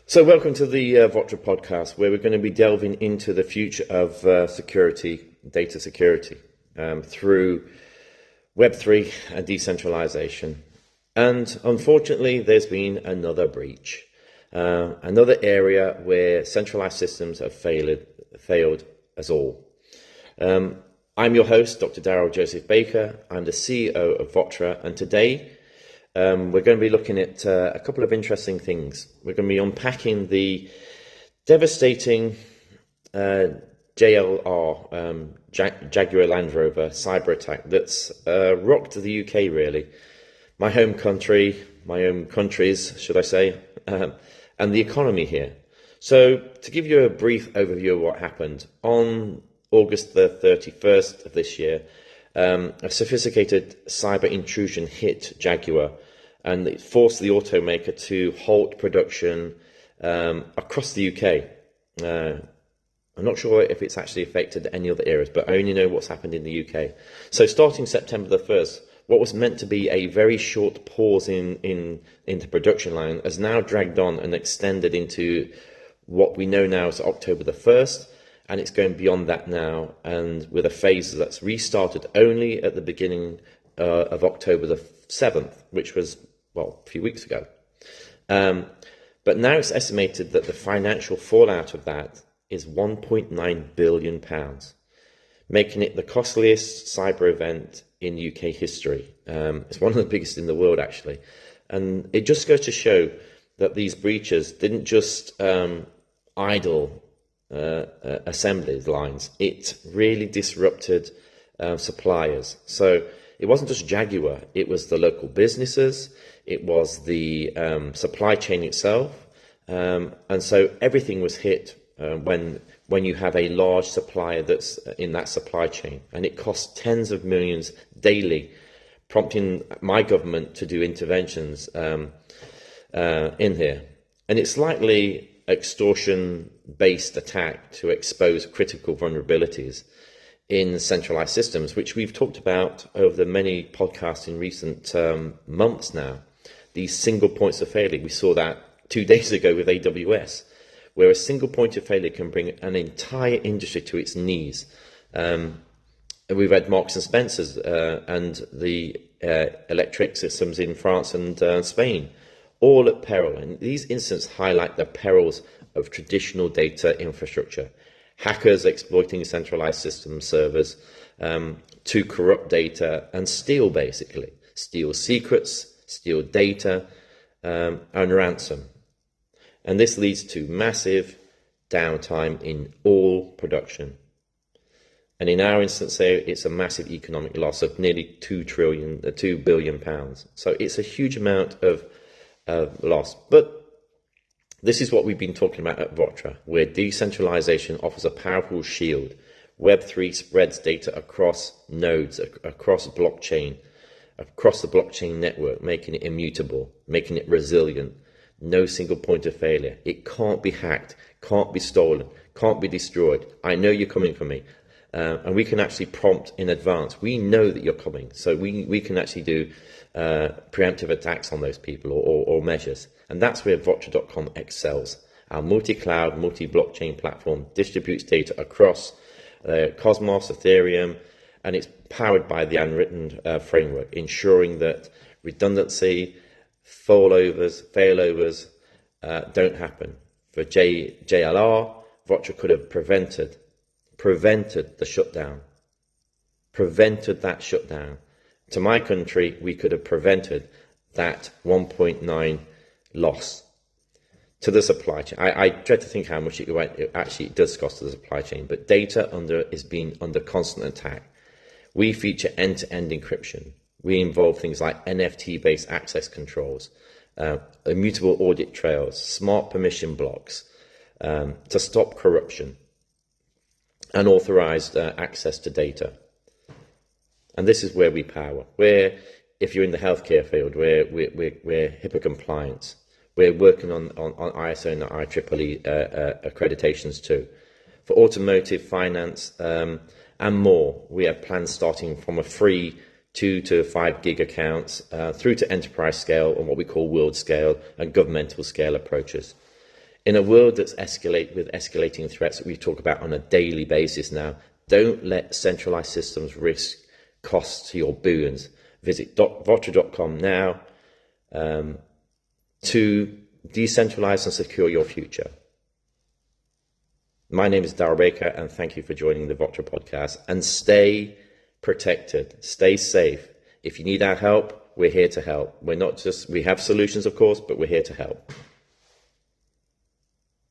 So welcome to the Votra podcast, where we're going to be delving into the future of security, data security, through Web3 and decentralization. And unfortunately, there's been another breach, another area where centralized systems have failed us all. I'm your host, Dr. Darryl Joseph Baker. I'm the CEO of Votra, and today we're going to be looking at a couple of interesting things. We're going to be unpacking the devastating JLR, Jaguar Land Rover cyberattack that's rocked the UK, really. My home country, my own countries, should I say, and the economy here. So to give you a brief overview of what happened, on August the 31st of this year, a sophisticated cyber intrusion hit Jaguar, and it forced the automaker to halt production across the UK. I'm not sure if it's actually affected any other areas, but I only know what's happened in the UK. So starting September the 1st, what was meant to be a very short pause in the production line has now dragged on and extended into what we know now as October the 1st, and it's going beyond that now, and with a phase that's restarted only at the beginning of October the 7th, which was, well, a few weeks ago. But now it's estimated that the financial fallout of that is £1.9 billion, making it the costliest cyber event in UK history. It's one of the biggest in the world, actually. And it just goes to show that these breaches didn't just idle assembly lines. It really disrupted suppliers. So it wasn't just Jaguar, it was the local businesses, it was the supply chain itself, and so everything was hit when you have a large supplier that's in that supply chain, and it costs tens of millions daily, prompting my government to do interventions in here. And it's likely extortion-based attack to expose critical vulnerabilities in centralized systems, which we've talked about over the many podcasts in recent months now. These single points of failure, we saw that 2 days ago with AWS, where a single point of failure can bring an entire industry to its knees. We've had Marks and Spencer's and the electric systems in France and Spain, all at peril. And these incidents highlight the perils of traditional data infrastructure. Hackers exploiting centralized system servers to corrupt data and steal, basically. Steal secrets, steal data, and ransom. And this leads to massive downtime in all production. And in our instance here, it's a massive economic loss of nearly £2 billion. So it's a huge amount of loss. But this is what we've been talking about at Votra, where decentralization offers a powerful shield. Web3 spreads data across nodes, across blockchain, across the blockchain network, making it immutable, making it resilient. No single point of failure. It can't be hacked, can't be stolen, can't be destroyed. I know you're coming for me. And we can actually prompt in advance. We know that you're coming. So we can actually do preemptive attacks on those people or measures. And that's where Votra.com excels. Our multi-cloud, multi-blockchain platform distributes data across Cosmos, Ethereum, and it's powered by the unwritten framework, ensuring that redundancy, failovers don't happen. For JLR, Votra could have prevented the shutdown, prevented that shutdown. To my country, we could have prevented that 1.9 loss to the supply chain. I dread to think how much it does cost to the supply chain, but data is being under constant attack. We feature end-to-end encryption. We involve things like NFT-based access controls, immutable audit trails, smart permission blocks to stop corruption, unauthorized access to data. And this is where we power. Where, if you're in the healthcare field, we're HIPAA compliance. We're working on ISO and IEEE accreditations too. For automotive, finance, and more, we have plans starting from a free 2 to 5 gig accounts through to enterprise scale and what we call world scale and governmental scale approaches. In a world that's with escalating threats that we talk about on a daily basis now, don't let centralized systems risk costs to your billions. Visit votra.com now to decentralize and secure your future. My name is Darryl Baker, and thank you for joining the Votra podcast. And stay protected, stay safe. If you need our help, we're here to help. We have solutions, of course, but we're here to help.